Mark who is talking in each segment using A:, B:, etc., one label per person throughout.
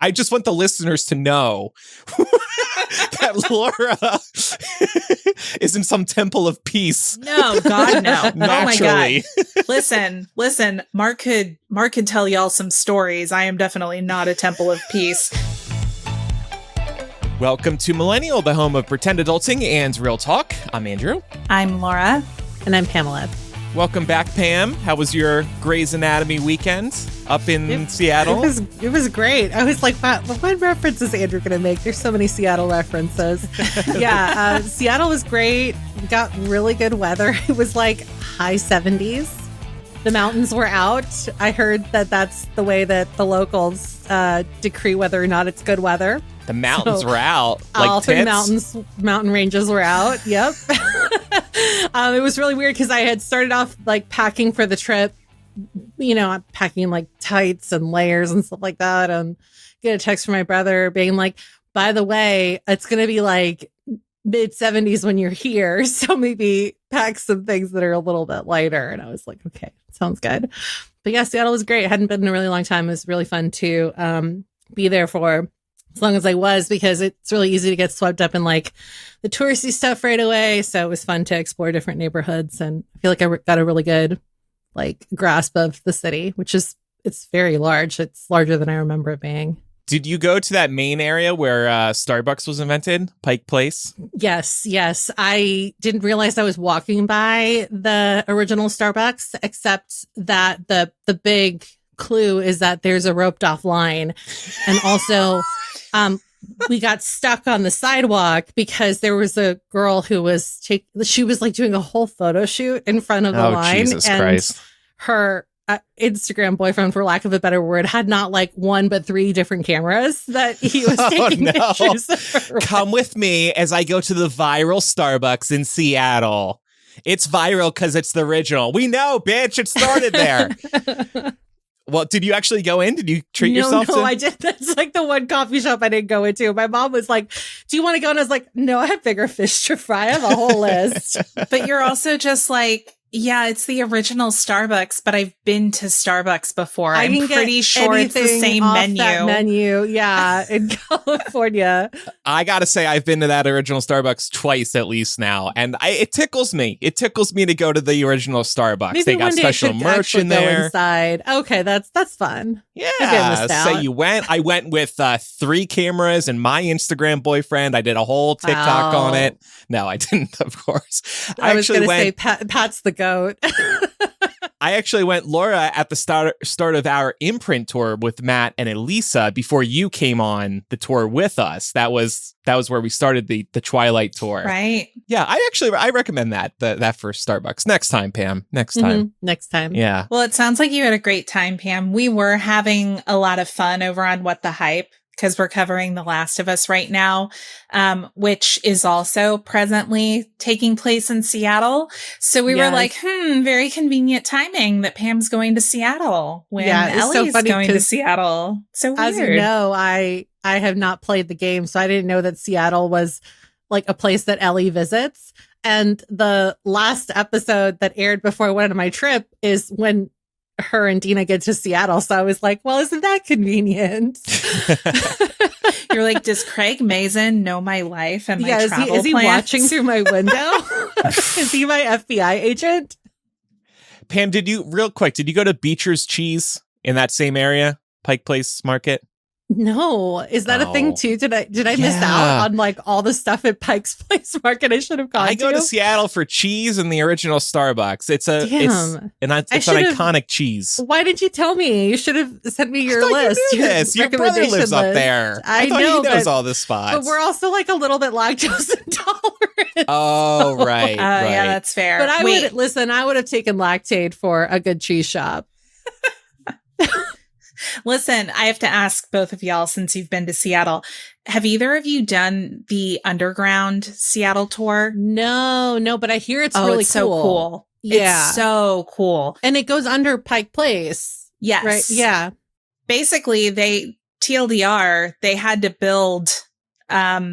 A: I just want the listeners to know that Laura is in some temple of peace.
B: No, God, no.
A: Naturally.
B: Oh my God. Listen. Mark could tell y'all some stories. I am definitely not a temple of peace.
A: Welcome to Millennial, the home of pretend adulting and real talk. I'm Andrew.
B: I'm Laura.
C: And I'm Pamela.
A: Welcome back, Pam. How was your Grey's Anatomy weekend up in Seattle?
C: It was great. I was like, wow, what reference is Andrew going to make? There's so many Seattle references. Yeah, Seattle was great. We got really good weather. It was like high 70s. The mountains were out. I heard that that's the way that the locals decree whether or not it's good weather.
A: The mountains were out. Like
C: all three
A: tits?
C: mountain ranges were out. Yep. It was really weird because I had started off like packing for the trip. You know, I'm packing like tights and layers and stuff like that. And get a text from my brother being like, by the way, it's going to be like mid 70s when you're here. So maybe pack some things that are a little bit lighter. And I was like, okay, sounds good. But yeah, Seattle was great. It hadn't been in a really long time. It was really fun to be there for as long as I was, because it's really easy to get swept up in like the touristy stuff right away. So it was fun to explore different neighborhoods. And I feel like I got a really good like grasp of the city, it's very large. It's larger than I remember it being.
A: Did you go to that main area where Starbucks was invented, Pike Place?
C: Yes. I didn't realize I was walking by the original Starbucks, except that the big clue is that there's a roped off line. And also, we got stuck on the sidewalk because there was a girl who was she was like doing a whole photo shoot in front of the line.
A: Jesus Christ.
C: Her Instagram boyfriend, for lack of a better word, had not like one but three different cameras that he was taking pictures of.
A: Come with me as I go to the viral Starbucks in Seattle. It's viral because it's the original. We know, bitch. It started there. Well, did you actually go in? Did you treat yourself?
C: No, I did. That's like the one coffee shop I didn't go into. My mom was like, do you want to go? And I was like, no, I have bigger fish to fry. I have a whole list.
B: But you're also just like, yeah, it's the original Starbucks, but I've been to Starbucks before. I'm pretty sure it's the same
C: menu. Yeah, in California.
A: I gotta say, I've been to that original Starbucks twice at least now, and it tickles me. It tickles me to go to the original Starbucks.
C: Maybe
A: they got special merch in there.
C: Inside. Okay, that's fun.
A: Yeah. So you went. I went with 3 cameras and my Instagram boyfriend. I did a whole TikTok on it. No, I didn't, of course.
C: I was going to say Pat's the goat.
A: I actually went, Laura, at the start of our imprint tour with Matt and Elisa before you came on the tour with us. That was where we started the Twilight tour.
B: Right.
A: Yeah, I recommend that for Starbucks. Next time, Pam. Next time.
C: Mm-hmm. Next time.
A: Yeah.
B: Well, it sounds like you had a great time, Pam. We were having a lot of fun over on What the Hype, because we're covering The Last of Us right now, which is also presently taking place in Seattle. So we were like, very convenient timing that Pam's going to Seattle when Ellie's going to Seattle. So weird.
C: As you know, I have not played the game, so I didn't know that Seattle was like a place that Ellie visits. And the last episode that aired before I went on my trip is when her and Dina get to Seattle. So I was like, well, isn't that convenient?
B: You're like, does Craig Mazin know my life and my travel
C: is he watching through my window? Is he my FBI agent?
A: Pam, did you go to Beecher's Cheese in that same area, Pike Place Market?
C: No. Is that a thing too? Did I miss out on like all the stuff at Pike's Place Market I should have gone to?
A: I go to Seattle for cheese and the original Starbucks. It's an iconic cheese.
C: Why did you tell me? You should have sent me your list.
A: You knew this. Your brother lives up there. I thought he knows all the spots.
C: But we're also like a little bit lactose intolerant.
A: Oh, right.
B: Yeah, that's fair.
C: But I would have taken Lactaid for a good cheese shop.
B: Listen, I have to ask both of y'all, since you've been to Seattle, have either of you done the underground Seattle tour?
C: No, but I hear it's really
B: so cool.
C: Yeah.
B: It's so cool.
C: And it goes under Pike Place.
B: Yes.
C: Right. Yeah.
B: Basically, TLDR, they had to build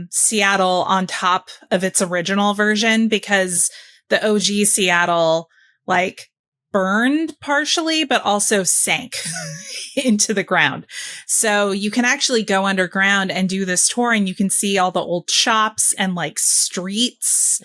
B: Seattle on top of its original version because the OG Seattle, like, burned partially, but also sank into the ground. So you can actually go underground and do this tour, and you can see all the old shops and like streets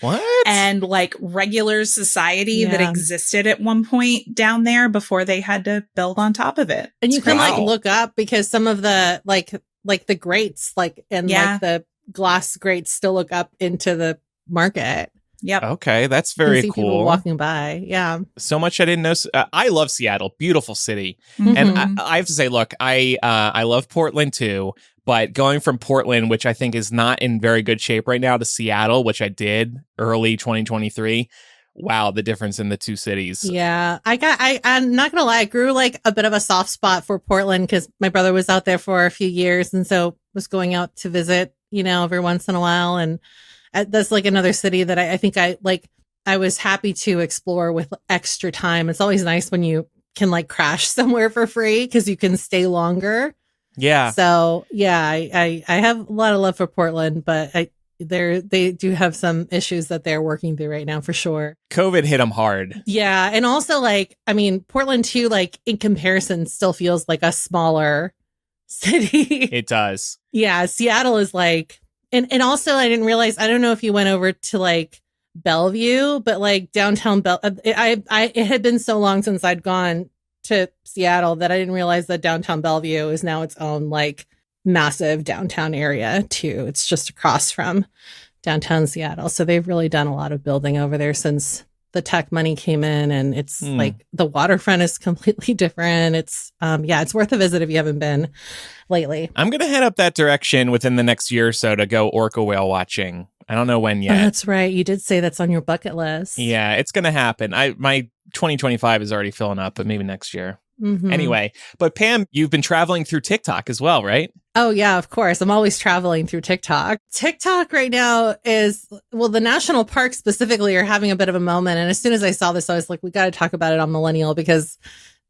B: and like regular society that existed at one point down there before they had to build on top of it.
C: And you can like look up, because some of the like the grates, like, and like the glass grates still look up into the market.
B: Yep.
A: Okay, that's very cool.
C: People walking by. Yeah.
A: So much I didn't know. I love Seattle. Beautiful city. Mm-hmm. And I have to say, look, I love Portland too. But going from Portland, which I think is not in very good shape right now, to Seattle, which I did early 2023. Wow, the difference in the two cities.
C: Yeah. I'm not going to lie. I grew like a bit of a soft spot for Portland because my brother was out there for a few years. And so was going out to visit, every once in a while. And that's like another city that I think I was happy to explore with extra time. It's always nice when you can like crash somewhere for free because you can stay longer.
A: Yeah.
C: So yeah, I have a lot of love for Portland, but they do have some issues that they're working through right now for sure.
A: COVID hit them hard.
C: Yeah. And also Portland too, like in comparison still feels like a smaller city.
A: It does.
C: Yeah. Seattle is like, and also I didn't realize, I don't know if you went over to like Bellevue, but like downtown it had been so long since I'd gone to Seattle that I didn't realize that downtown Bellevue is now its own like massive downtown area too. It's just across from downtown Seattle. So they've really done a lot of building over there since the tech money came in, and it's like the waterfront is completely different. It's it's worth a visit if you haven't been lately.
A: I'm going to head up that direction within the next year or so to go orca whale watching. I don't know when yet.
C: Oh, that's right. You did say that's on your bucket list.
A: Yeah, it's going to happen. My 2025 is already filling up, but maybe next year. Mm-hmm. Anyway, but Pam, you've been traveling through TikTok as well, right?
C: Oh, yeah, of course. I'm always traveling through TikTok. TikTok right now the national parks specifically are having a bit of a moment. And as soon as I saw this, I was like, we got to talk about it on Millennial because,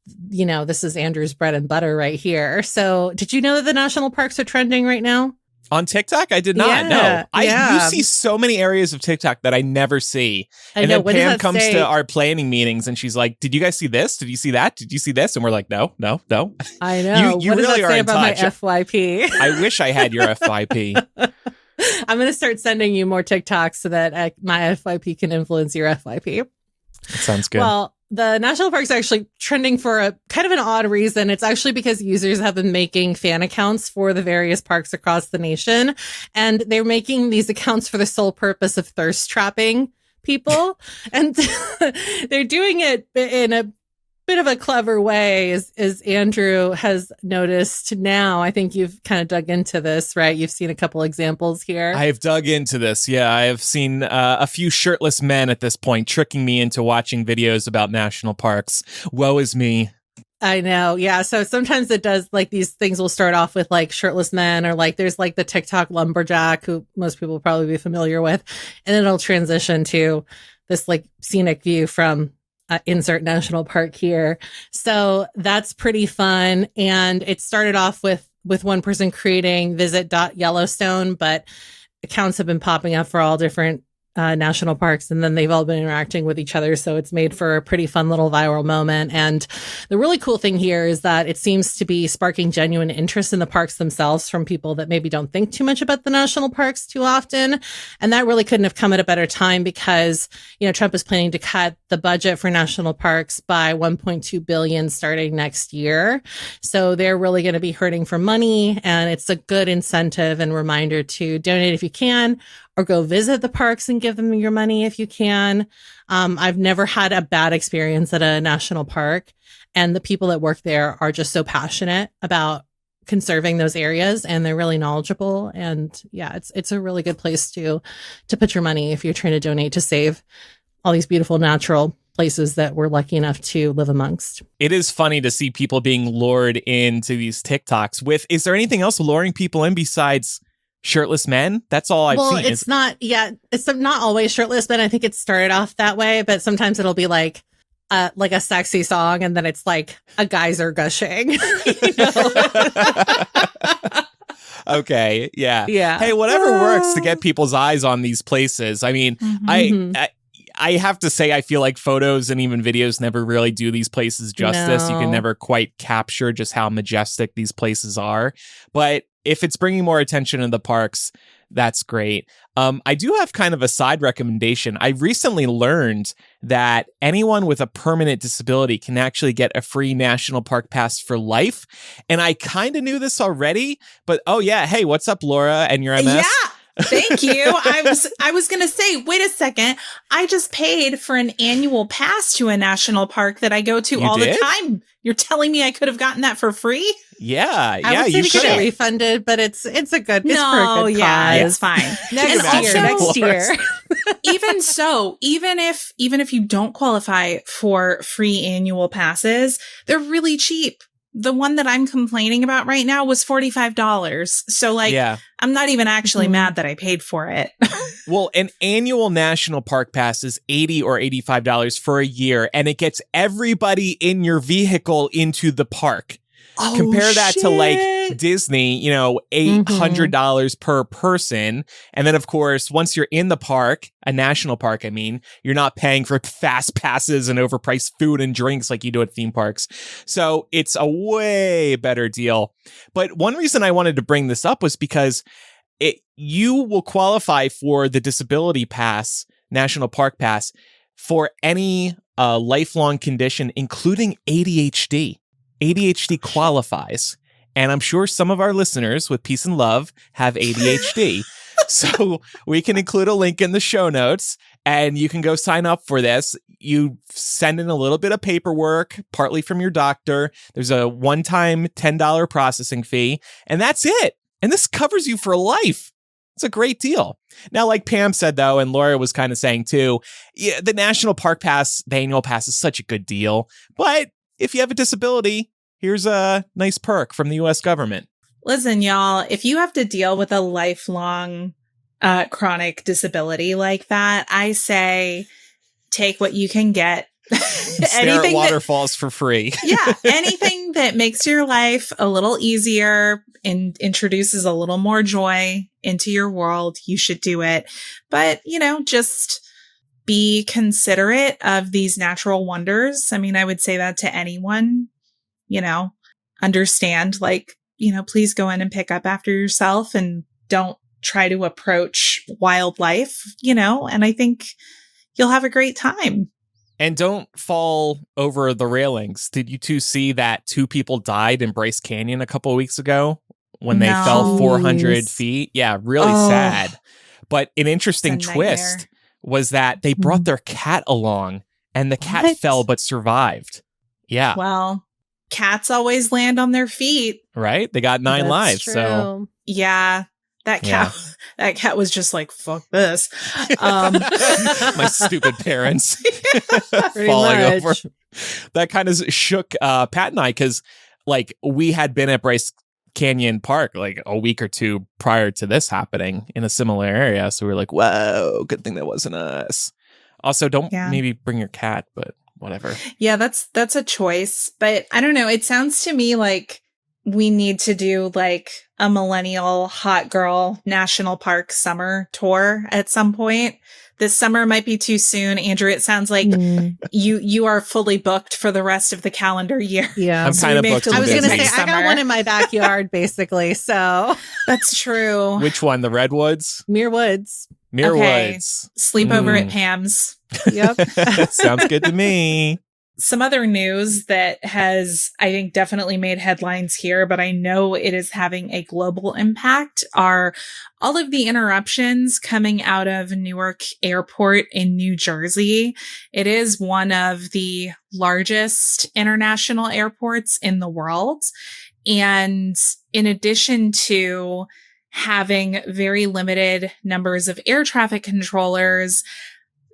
C: this is Andrew's bread and butter right here. So did you know that the national parks are trending right now?
A: On TikTok? I did not know. You see so many areas of TikTok that I never see. And then Pam comes to our planning meetings and she's like, did you guys see this? Did you see that? Did you see this? And we're like, no.
C: I know.
A: You
C: what
A: really
C: does that
A: are
C: say
A: in
C: about
A: touch.
C: My FYP?
A: I wish I had your FYP.
C: I'm going to start sending you more TikToks so that my FYP can influence your FYP.
A: That sounds good.
C: Well, the national parks are actually trending for a kind of an odd reason. It's actually because users have been making fan accounts for the various parks across the nation. And they're making these accounts for the sole purpose of thirst trapping people. And they're doing it in a bit of a clever way, as Andrew has noticed now. I think you've kind of dug into this, right? You've seen a couple examples here.
A: I have dug into this. Yeah, I have seen a few shirtless men at this point tricking me into watching videos about national parks. Woe is me.
C: I know. Yeah. So sometimes it does, like, these things will start off with like shirtless men, or like there's like the TikTok lumberjack who most people will probably be familiar with. And then it'll transition to this like scenic view from insert national park here. So that's pretty fun. And it started off with one person creating visit.yellowstone, but accounts have been popping up for all different national parks, and then they've all been interacting with each other. So it's made for a pretty fun little viral moment. And the really cool thing here is that it seems to be sparking genuine interest in the parks themselves from people that maybe don't think too much about the national parks too often. And that really couldn't have come at a better time because, Trump is planning to cut the budget for national parks by $1.2 billion starting next year. So they're really going to be hurting for money. And it's a good incentive and reminder to donate if you can, or go visit the parks and give them your money if you can. I've never had a bad experience at a national park, and the people that work there are just so passionate about conserving those areas, and they're really knowledgeable. And yeah, it's a really good place to put your money if you're trying to donate to save all these beautiful natural places that we're lucky enough to live amongst.
A: It is funny to see people being lured into these TikToks is there anything else luring people in besides shirtless men? That's all I've seen.
C: Well, it's not always shirtless men. I think it started off that way, but sometimes it'll be like a sexy song, and then it's like a geyser gushing.
A: Okay, yeah.
C: Yeah.
A: Hey, whatever works to get people's eyes on these places. I mean, I have to say, I feel like photos and even videos never really do these places justice. You can
C: No.
A: never quite capture just how majestic these places are. But if it's bringing more attention to the parks, that's great. I do have kind of a side recommendation. I recently learned that anyone with a permanent disability can actually get a free national park pass for life. And I kind of knew this already, but oh yeah, hey, what's up, Laura and your MS?
B: Yeah. Thank you. I was going to say, wait a second. I just paid for an annual pass to a national park that I go to all the time. You're telling me I could have gotten that for free?
A: Yeah,
C: I would say
A: you
C: to
A: should.
C: get it refunded, but it's a good. It's for a good
B: yeah,
C: cause.
B: it's fine.
C: Next year.
B: Even so, even if you don't qualify for free annual passes, they're really cheap. The one that I'm complaining about right now was $45. So I'm not even actually mad that I paid for it.
A: Well, an annual national park pass is $80 or $85 for a year, and it gets everybody in your vehicle into the park.
B: Oh,
A: compare that
B: shit.
A: to like Disney, $800 per person. And then, of course, once you're in the park, a national park, I mean, you're not paying for fast passes and overpriced food and drinks like you do at theme parks. So it's a way better deal. But one reason I wanted to bring this up was because you will qualify for the disability pass, national park pass, for any lifelong condition, including ADHD. ADHD qualifies. And I'm sure some of our listeners with peace and love have ADHD. So we can include a link in the show notes and you can go sign up for this. You send in a little bit of paperwork, partly from your doctor. There's a one-time $10 processing fee, and that's it. And this covers you for life. It's a great deal. Now, like Pam said, though, and Laura was kind of saying too, the National Park Pass, the annual pass is such a good deal. But if you have a disability, here's a nice perk from the U.S. government.
B: Listen, y'all, if you have to deal with a lifelong chronic disability like that, I say take what you can get.
A: Stare at waterfalls for free.
B: Yeah, anything that makes your life a little easier and introduces a little more joy into your world, you should do it. But, just be considerate of these natural wonders. I mean, I would say that to anyone, understand, please go in and pick up after yourself and don't try to approach wildlife, and I think you'll have a great time.
A: And don't fall over the railings. Did you two see that 2 people died in Bryce Canyon a couple of weeks ago when they fell 400 feet? Yeah, really sad. But an interesting twist was that they brought their cat along and the cat fell but survived. Yeah.
B: Well, cats always land on their feet.
A: Right? They got 9 lives.
C: True.
B: So yeah. That cat was just like, fuck this.
A: My stupid parents falling over. That kind of shook Pat and I because we had been at Bryce Canyon Park a week or 2 prior to this happening in a similar area. So we were like, whoa, good thing that wasn't us. Also, don't maybe bring your cat, but whatever.
B: Yeah, that's a choice. But I don't know. It sounds to me like we need to do a Millennial hot girl national park summer tour at some point. This summer might be too soon. Andrew, it sounds like you are fully booked for the rest of the calendar year.
C: Yeah.
A: I'm kind of booked.
C: I was going to say,
B: summer.
C: I got one in my backyard, basically. So
B: that's true.
A: Which one? The Redwoods?
C: Muir Woods.
A: Muir Woods.
B: Sleep over at Pam's.
C: Yep.
A: Sounds good to me.
B: Some other news that has, I think, definitely made headlines here, but I know it is having a global impact are all of the interruptions coming out of Newark Airport in New Jersey. It is one of the largest international airports in the world. And in addition to having very limited numbers of air traffic controllers,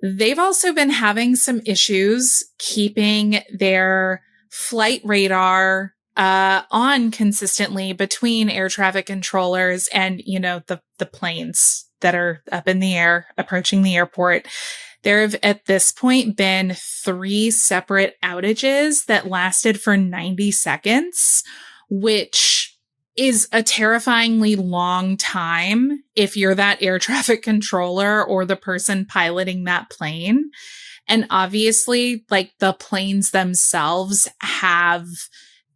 B: they've also been having some issues keeping their flight radar on consistently between air traffic controllers and, the planes that are up in the air approaching the airport. There have at this point been 3 separate outages that lasted for 90 seconds, which is a terrifyingly long time if you're that air traffic controller or the person piloting that plane. And obviously, like, the planes themselves have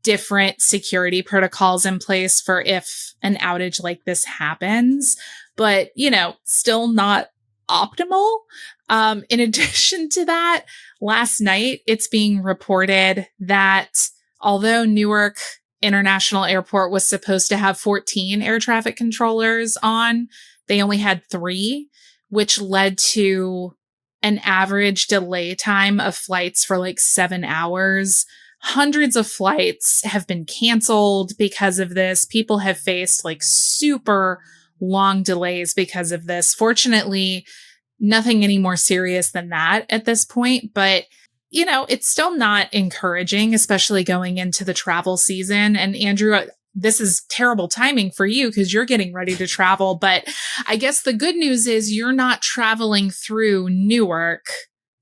B: different security protocols in place for if an outage like this happens, but, still not optimal. In addition to that, last night, it's being reported that although Newark International Airport was supposed to have 14 air traffic controllers on, they only had 3, which led to an average delay time of flights for like 7 hours. Hundreds of flights have been canceled because of this. People have faced like super long delays because of this. Fortunately, nothing any more serious than that at this point, but it's still not encouraging, especially going into the travel season. And Andrew, this is terrible timing for you because you're getting ready to travel. But I guess the good news is you're not traveling through Newark.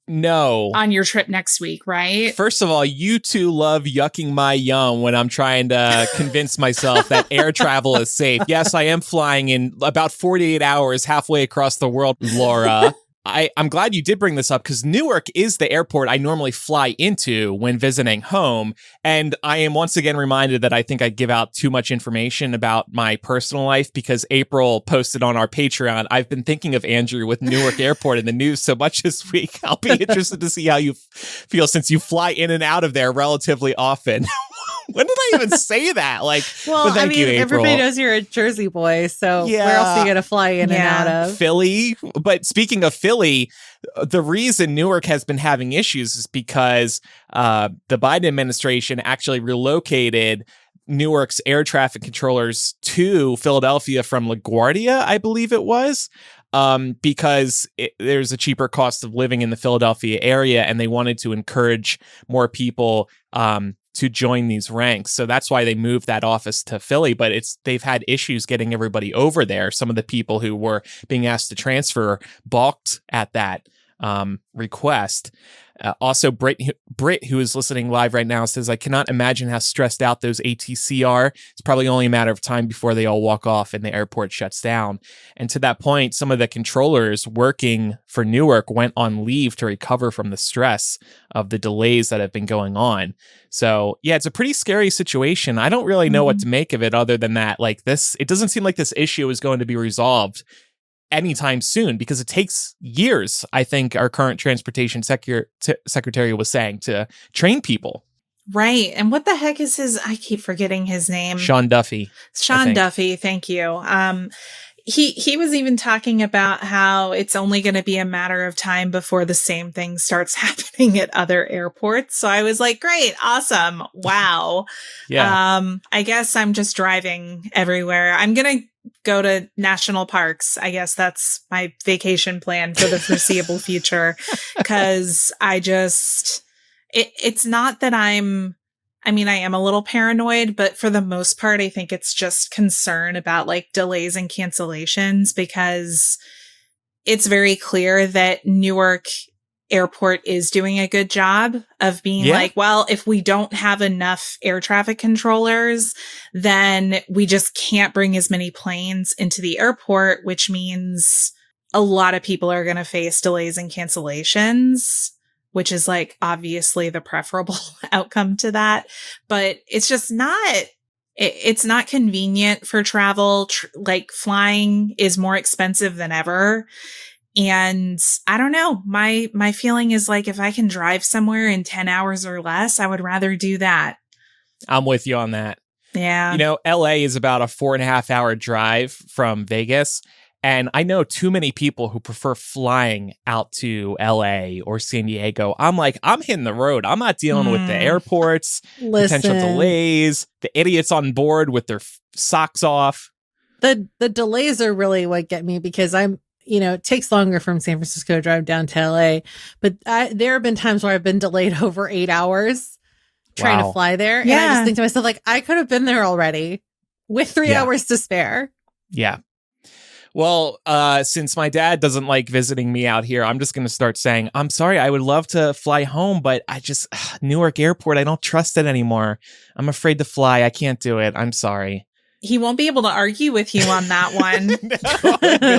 A: No.
B: On your trip next week, right?
A: First of all, you two love yucking my yum when I'm trying to convince myself that air travel is safe. Yes, I am flying in about 48 hours halfway across the world, Laura. I'm glad you did bring this up because Newark is the airport I normally fly into when visiting home. And I am once again reminded that I think I give out too much information about my personal life because April posted on our Patreon, I've been thinking of Andrew with Newark Airport in the news so much this week. I'll be interested to see how you feel since you fly in and out of there relatively often. When did I even say that? Like,
C: well,
A: thank you, April.
C: Everybody knows you're a Jersey boy, so where else are you going to fly in and out of?
A: Philly. But speaking of Philly, the reason Newark has been having issues is because the Biden administration actually relocated Newark's air traffic controllers to Philadelphia from LaGuardia, I believe it was. Because there's a cheaper cost of living in the Philadelphia area, and they wanted to encourage more people to join these ranks. So that's why they moved that office to Philly, but they've had issues getting everybody over there. Some of the people who were being asked to transfer balked at that request. Also, Britt, who is listening live right now, says, I cannot imagine how stressed out those ATC are. It's probably only a matter of time before they all walk off and the airport shuts down. And to that point, some of the controllers working for Newark went on leave to recover from the stress of the delays that have been going on. So, yeah, it's a pretty scary situation. I don't really know what to make of it other than that. Like this, it doesn't seem like this issue is going to be resolved anytime soon because it takes years, I think our current transportation secretary was saying, to train people.
B: Right. And what the heck is I keep forgetting his name.
A: Sean Duffy.
B: Sean Duffy. Thank you. He was even talking about how it's only going to be a matter of time before the same thing starts happening at other airports. So I was like, great, awesome. Wow.
A: Yeah.
B: I guess I'm just driving everywhere. I'm going to go to national parks. I guess that's my vacation plan for the foreseeable future. Cause it's not that I am a little paranoid, but for the most part, I think it's just concern about like delays and cancellations because it's very clear that Newark Airport is doing a good job of being like, well, if we don't have enough air traffic controllers, then we just can't bring as many planes into the airport, which means a lot of people are going to face delays and cancellations, which is like obviously the preferable outcome to that. But it's just it's not convenient for travel. Like flying is more expensive than ever. And I don't know, my feeling is like, if I can drive somewhere in 10 hours or less, I would rather do that.
A: I'm with you on that.
B: Yeah.
A: LA is about a 4.5 hour drive from Vegas. And I know too many people who prefer flying out to LA or San Diego. I'm like, I'm hitting the road. I'm not dealing with the airports, potential delays, the idiots on board with their socks off.
C: The delays are really what get me because it takes longer from San Francisco to drive down to LA, but there have been times where I've been delayed over 8 hours trying to fly there. Yeah. And I just think to myself, like, I could have been there already with 3 hours to spare.
A: Yeah. Well, since my dad doesn't like visiting me out here, I'm just going to start saying, I'm sorry, I would love to fly home, but Newark Airport, I don't trust it anymore. I'm afraid to fly. I can't do it. I'm sorry.
B: He won't be able to argue with you on that one.
A: No,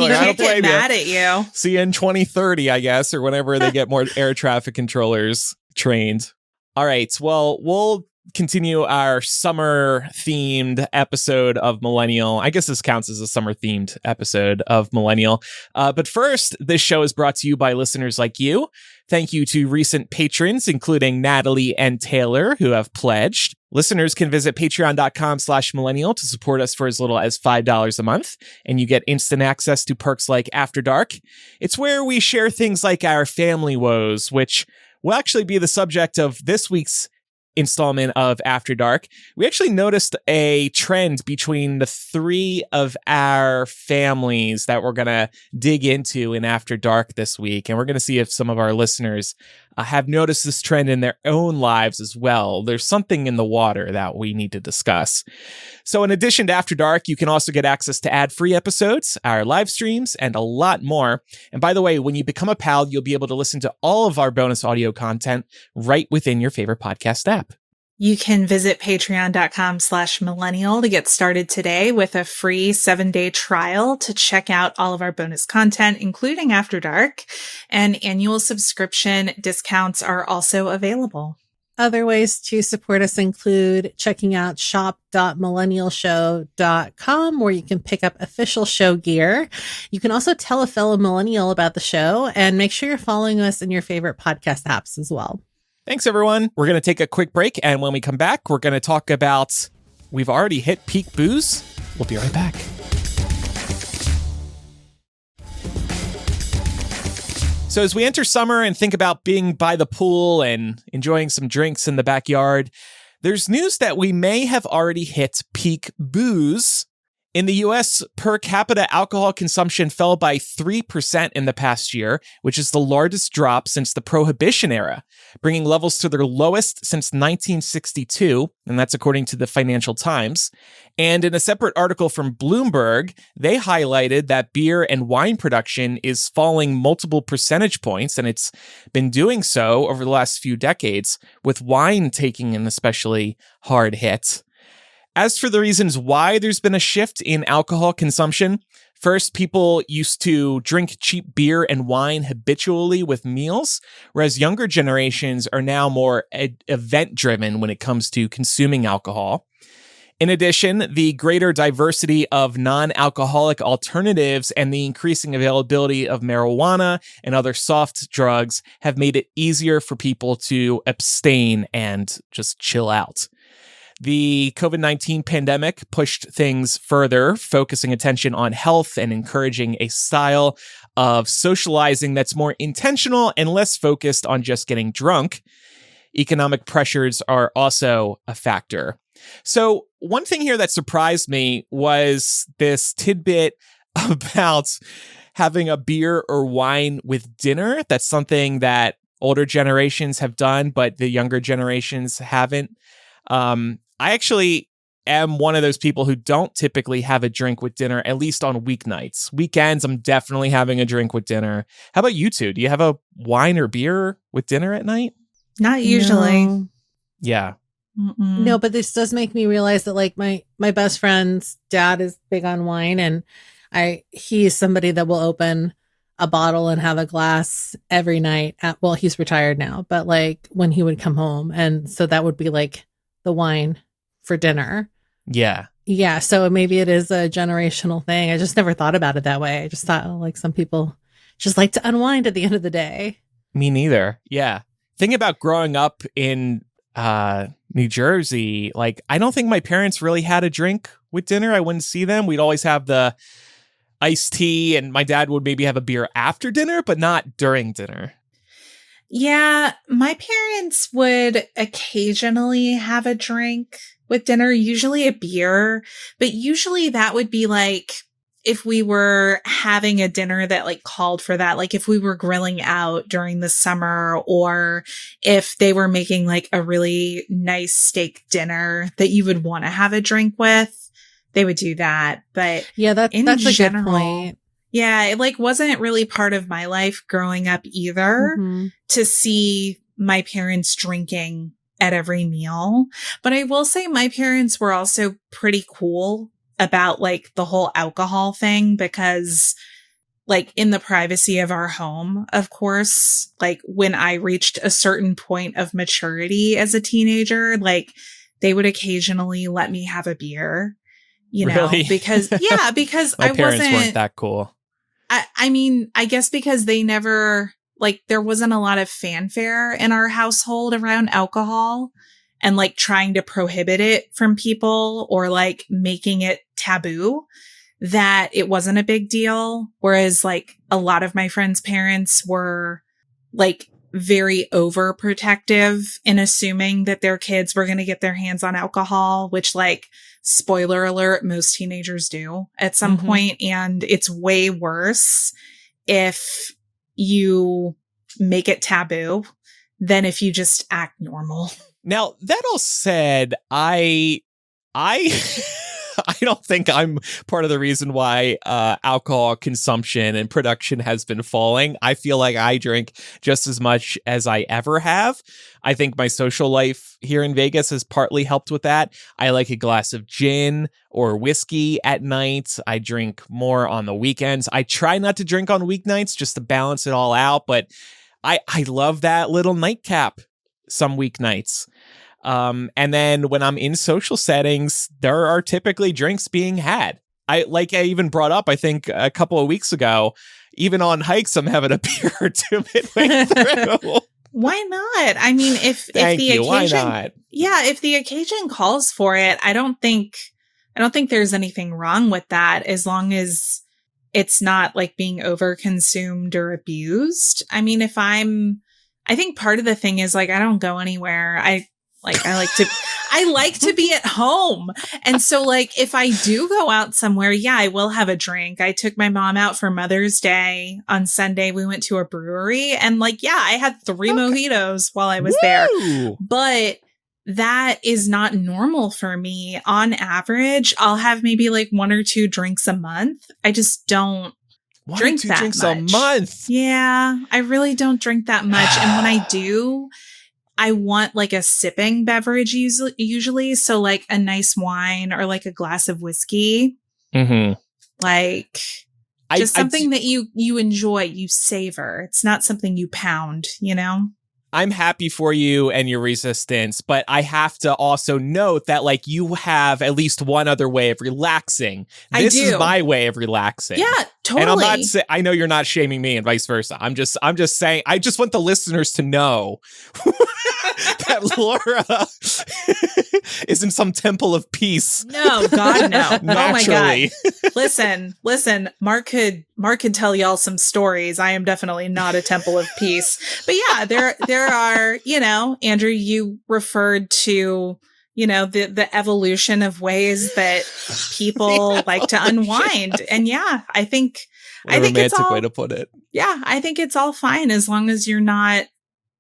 B: He can't get mad at you.
A: See you in 2030, I guess, or whenever they get more air traffic controllers trained. All right. Well, we'll continue our summer-themed episode of Millennial. I guess this counts as a summer-themed episode of Millennial. But first, this show is brought to you by listeners like you. Thank you to recent patrons, including Natalie and Taylor, who have pledged. Listeners can visit patreon.com/millennial to support us for as little as $5 a month, and you get instant access to perks like After Dark. It's where we share things like our family woes, which will actually be the subject of this week's installment of After Dark. We actually noticed a trend between the three of our families that we're going to dig into in After Dark this week. And we're going to see if some of our listeners have noticed this trend in their own lives as well. There's something in the water that we need to discuss. So in addition to After Dark, you can also get access to ad-free episodes, our live streams, and a lot more. And by the way, when you become a pal, you'll be able to listen to all of our bonus audio content right within your favorite podcast app.
B: You can visit patreon.com/millennial to get started today with a free 7-day trial to check out all of our bonus content, including After Dark, and annual subscription discounts are also available.
C: Other ways to support us include checking out shop.millennialshow.com, where you can pick up official show gear. You can also tell a fellow millennial about the show, and make sure you're following us in your favorite podcast apps as well.
A: Thanks, everyone. We're going to take a quick break, and when we come back, we're going to talk about we've already hit peak booze. We'll be right back. So as we enter summer and think about being by the pool and enjoying some drinks in the backyard, there's news that we may have already hit peak booze. In the U.S., per capita alcohol consumption fell by 3% in the past year, which is the largest drop since the Prohibition era, bringing levels to their lowest since 1962, and that's according to the Financial Times. And in a separate article from Bloomberg, they highlighted that beer and wine production is falling multiple percentage points, and it's been doing so over the last few decades, with wine taking an especially hard hit. As for the reasons why there's been a shift in alcohol consumption, first, people used to drink cheap beer and wine habitually with meals, whereas younger generations are now more event-driven when it comes to consuming alcohol. In addition, the greater diversity of non-alcoholic alternatives and the increasing availability of marijuana and other soft drugs have made it easier for people to abstain and just chill out. The COVID-19 pandemic pushed things further, focusing attention on health and encouraging a style of socializing that's more intentional and less focused on just getting drunk. Economic pressures are also a factor. So one thing here that surprised me was this tidbit about having a beer or wine with dinner. That's something that older generations have done, but the younger generations haven't. I actually am one of those people who don't typically have a drink with dinner, at least on weeknights. Weekends, I'm definitely having a drink with dinner. How about you two? Do you have a wine or beer with dinner at night?
B: Not usually.
C: No.
A: Yeah.
B: Mm-mm.
C: No, but this does make me realize that like my best friend's dad is big on wine, and he's somebody that will open a bottle and have a glass every night. Well, he's retired now, but like when he would come home, and so that would be like the wine for dinner.
A: Yeah.
C: Yeah. So maybe it is a generational thing. I just never thought about it that way. I just thought like some people just like to unwind at the end of the day.
A: Me neither. Yeah. Think about growing up in New Jersey. Like, I don't think my parents really had a drink with dinner. I wouldn't see them. We'd always have the iced tea, and my dad would maybe have a beer after dinner, but not during dinner.
B: Yeah, my parents would occasionally have a drink with dinner, usually a beer, but usually that would be like if we were having a dinner that like called for that, like if we were grilling out during the summer, or if they were making like a really nice steak dinner that you would want to have a drink with, they would do that. But
C: yeah, that's a
B: general,
C: good point.
B: Yeah, it like wasn't really part of my life growing up either to see my parents drinking at every meal. But I will say my parents were also pretty cool about like the whole alcohol thing because like in the privacy of our home, of course, like when I reached a certain point of maturity as a teenager, like they would occasionally let me have a beer, you know,
A: Really?
B: because because
A: My
B: I
A: parents
B: wasn't
A: weren't that cool.
B: I mean, I guess because they never, like, there wasn't a lot of fanfare in our household around alcohol and like trying to prohibit it from people or like making it taboo, that it wasn't a big deal. Whereas like a lot of my friends' parents were like very overprotective in assuming that their kids were going to get their hands on alcohol, which like, spoiler alert, most teenagers do at some point, and it's way worse if you make it taboo than if you just act normal.
A: Now, that all said, I I don't think I'm part of the reason why alcohol consumption and production has been falling. I feel like I drink just as much as I ever have. I think my social life here in Vegas has partly helped with that. I like a glass of gin or whiskey at night. I drink more on the weekends. I try not to drink on weeknights just to balance it all out, but I love that little nightcap some weeknights. And then when I'm in social settings, there are typically drinks being had. I even brought up, I think a couple of weeks ago, even on hikes, I'm having a beer or two midway through.
B: Why not? I mean, if the occasion,
A: why not?
B: Yeah, if the occasion calls for it, I don't think there's anything wrong with that as long as it's not like being overconsumed or abused. I mean, I think part of the thing is like, I don't go anywhere. I like to be at home. And so like, if I do go out somewhere, yeah, I will have a drink. I took my mom out for Mother's Day on Sunday. We went to a brewery and like, yeah, I had 3 mojitos while I was there, but that is not normal for me. On average, I'll have maybe like 1 or 2 drinks a month. I just don't drink that
A: drinks
B: much.
A: a month.
B: Yeah, I really don't drink that much. And when I do, I want like a sipping beverage usually. So like a nice wine or like a glass of whiskey.
A: Mm-hmm.
B: Like just something that you enjoy, you savor. It's not something you pound, you know?
A: I'm happy for you and your resistance, but I have to also note that like you have at least one other way of relaxing. This is my way of relaxing.
B: Yeah, totally.
A: And I'm not I know you're not shaming me and vice versa. I'm just saying, I just want the listeners to know that Laura is in some temple of peace.
B: No, God, no.
A: Naturally.
B: Oh my God. Listen, Mark could tell y'all some stories. I am definitely not a temple of peace. But yeah, there are, you know, Andrew, you referred to, you know, the evolution of ways that people like to unwind. And yeah, I think it's all,
A: way to put it.
B: Yeah, I think it's all fine as long as you're not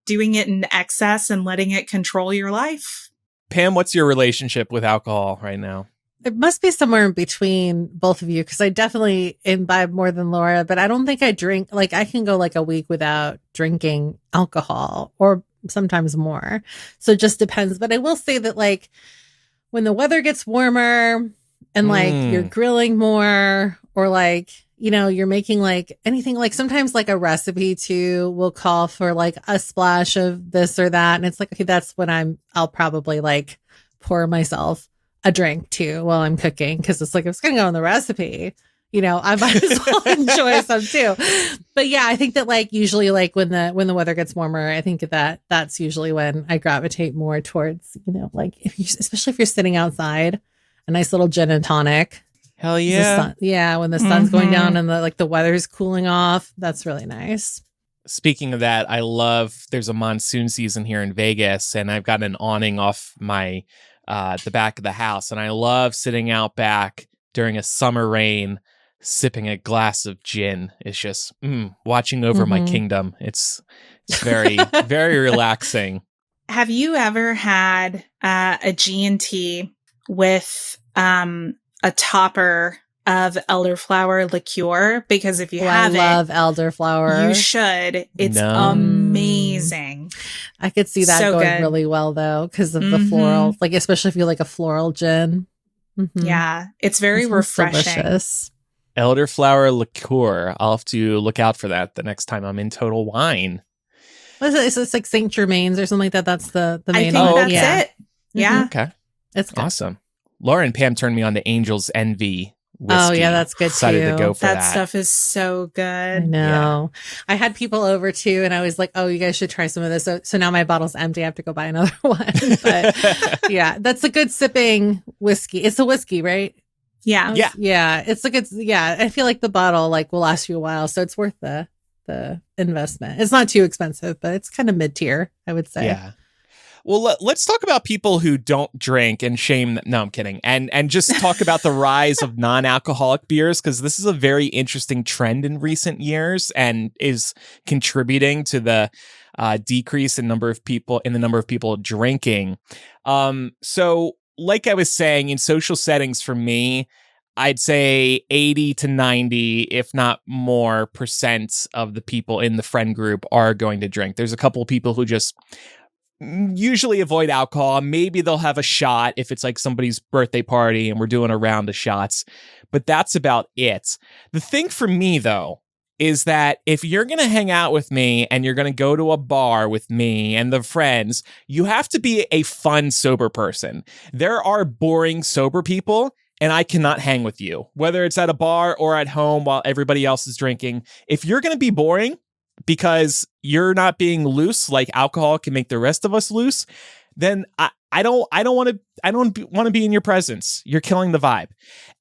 B: doing it in excess and letting it control your life.
A: Pam, what's your relationship with alcohol right now?
C: It must be somewhere in between both of you, because I definitely imbibe more than Laura, but I don't think I drink. Like I can go like a week without drinking alcohol or sometimes more. So it just depends. But I will say that like when the weather gets warmer and like you're grilling more or like, you know, you're making like anything, like sometimes like a recipe too will call for like a splash of this or that. And it's like, okay, that's when I'll probably like pour myself a drink too while I'm cooking. Cause it's like, if it's going to go in the recipe, you know, I might as well enjoy some too. But yeah, I think that like usually like when the weather gets warmer, I think that's usually when I gravitate more towards, you know, like especially if you're sitting outside, a nice little gin and tonic.
A: Hell yeah.
C: When the sun's going down and the weather's cooling off, that's really nice.
A: Speaking of that, there's a monsoon season here in Vegas, and I've got an awning off my the back of the house, and I love sitting out back during a summer rain, sipping a glass of gin. It's just watching over my kingdom. It's very, very relaxing.
B: Have you ever had a G&T with a topper of elderflower liqueur? Because if you have
C: I love elderflower.
B: You should. It's amazing.
C: I could see that going really well though, because of the floral, like especially if you like a floral gin. Mhm.
B: Yeah, it's very
C: That sounds
B: refreshing.
C: delicious.
A: Elderflower liqueur. I'll have to look out for that the next time I'm in Total Wine.
C: What is it? It's like St. Germain's or something like that. That's the
B: I
C: main
B: think
C: one.
B: that's
C: Yeah.
B: it. Yeah.
A: Okay.
C: It's good.
A: Awesome. Laura and Pam turned me on to Angel's Envy whiskey.
C: Oh, yeah, that's good
A: Excited to
C: too.
A: go for
B: That
A: that.
B: stuff is so
C: I
B: good.
C: know. I had people over too, and I was like, "Oh, you guys should try some of this." So now my bottle's empty. I have to go buy another one. But yeah, that's a good sipping whiskey. It's a whiskey, right?
B: Yeah.
A: Yeah.
C: Yeah. It's a good. Yeah, I feel like the bottle like will last you a while, so it's worth the investment. It's not too expensive, but it's kind of mid tier, I would say.
A: Yeah. Well, let's talk about people who don't drink and shame them. No, I'm kidding. And just talk about the rise of non-alcoholic beers, because this is a very interesting trend in recent years and is contributing to the decrease in the number of people drinking. So like I was saying, in social settings for me, I'd say 80 to 90, if not more, % of the people in the friend group are going to drink. There's a couple of people who just usually avoid alcohol. Maybe they'll have a shot if it's like somebody's birthday party and we're doing a round of shots, but that's about it. The thing for me, though, is that if you're going to hang out with me and you're going to go to a bar with me and the friends, you have to be a fun, sober person. There are boring, sober people, and I cannot hang with you, whether it's at a bar or at home while everybody else is drinking. If you're going to be boring because you're not being loose, like alcohol can make the rest of us loose, then I don't want to be in your presence. You're killing the vibe.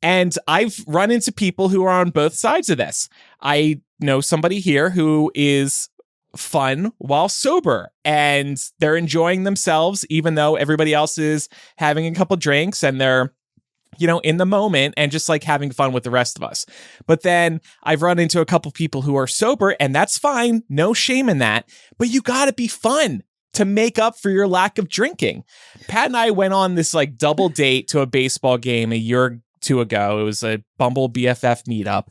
A: And I've run into people who are on both sides of this. I know somebody here who is fun while sober and they're enjoying themselves, even though everybody else is having a couple drinks and they're, in the moment and just like having fun with the rest of us. But then I've run into a couple people who are sober, and that's fine. No shame in that. But you got to be fun to make up for your lack of drinking. Pat and I went on this like double date to a baseball game a year or two ago. It was a Bumble BFF meetup.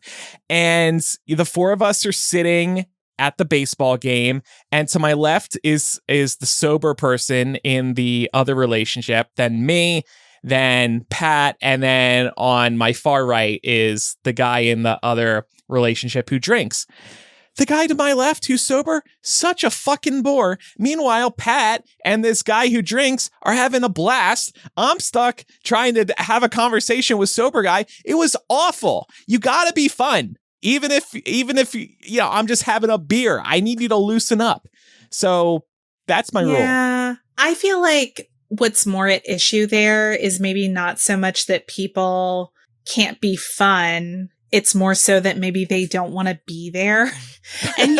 A: And the four of us are sitting at the baseball game. And to my left is the sober person in the other relationship, then me, then Pat, and then on my far right is the guy in the other relationship who drinks. The guy to my left who's sober, such a fucking bore. Meanwhile, Pat and this guy who drinks are having a blast. I'm stuck trying to have a conversation with sober guy. It was awful. You gotta be fun. Even if I'm just having a beer. I need you to loosen up. So that's my rule.
B: Yeah. I feel like what's more at issue there is maybe not so much that people can't be fun. It's more so that maybe they don't want to be there. And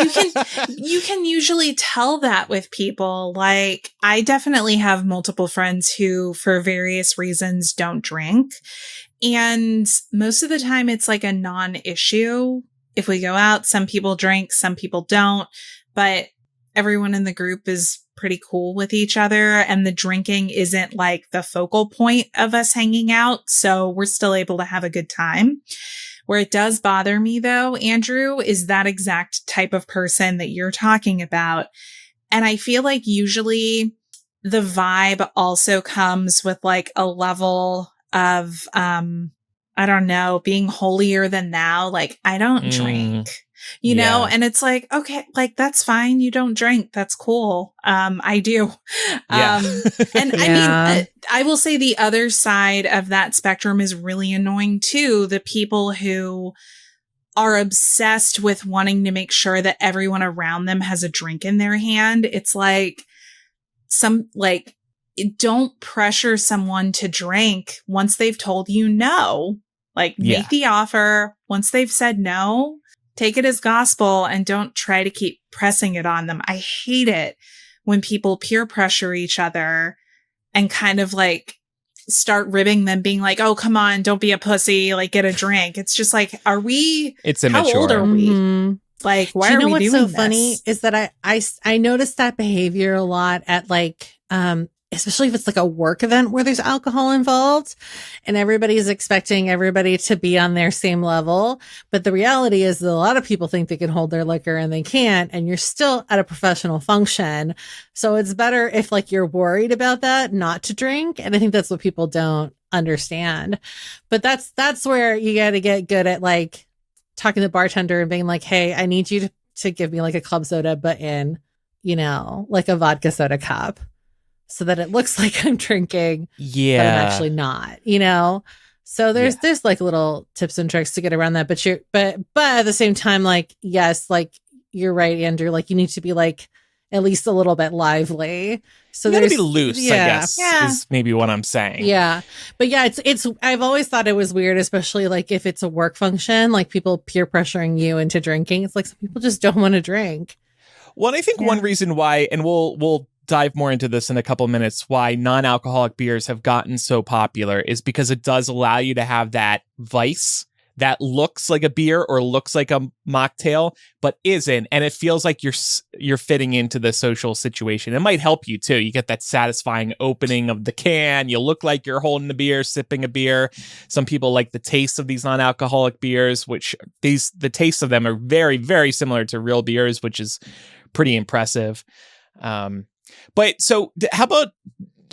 B: you can usually tell that with people. Like, I definitely have multiple friends who, for various reasons, don't drink. And most of the time it's like a non-issue. If we go out, some people drink, some people don't, but everyone in the group is pretty cool with each other, and the drinking isn't like the focal point of us hanging out. So we're still able to have a good time. Where it does bother me though, Andrew, is that exact type of person that you're talking about. And I feel like usually the vibe also comes with like a level of, I don't know, being holier than thou. Like, I don't drink. You know, and it's like, okay, like that's fine. You don't drink. That's cool. I do.
A: Yeah.
B: And I mean, I will say the other side of that spectrum is really annoying too. The people who are obsessed with wanting to make sure that everyone around them has a drink in their hand. It's like don't pressure someone to drink once they've told you no. Like, make the offer. Once they've said no, take it as gospel and don't try to keep pressing it on them. I hate it when people peer pressure each other and kind of like start ribbing them, being like, oh, come on, don't be a pussy, like get a drink. It's just like, it's immature. How old are we? Mm-hmm. Like, why are we doing this?
C: You know what's so funny is that I noticed that behavior a lot at like, especially if it's like a work event where there's alcohol involved and everybody's expecting everybody to be on their same level. But the reality is that a lot of people think they can hold their liquor and they can't, and you're still at a professional function. So it's better if like you're worried about that, not to drink. And I think that's what people don't understand. But that's where you got to get good at like talking to the bartender and being like, hey, I need you to give me like a club soda, but in, you know, like a vodka soda cup so that it looks like I'm drinking, but I'm actually not, you know? So there's like little tips and tricks to get around that. But at the same time, like, yes, like you're right, Andrew, like you need to be like at least a little bit lively. So
A: you gotta be loose, I guess, is maybe what I'm saying.
C: Yeah. But yeah, it's I've always thought it was weird, especially like if it's a work function, like people peer pressuring you into drinking. It's like some people just don't want to drink.
A: Well, and I think one reason why, and we'll dive more into this in a couple of minutes, why non-alcoholic beers have gotten so popular is because it does allow you to have that vice that looks like a beer or looks like a mocktail, but isn't. And it feels like you're fitting into the social situation. It might help you too. You get that satisfying opening of the can. You look like you're holding a beer, sipping a beer. Some people like the taste of these non-alcoholic beers, which the taste of them are very, very similar to real beers, which is pretty impressive. But so how about,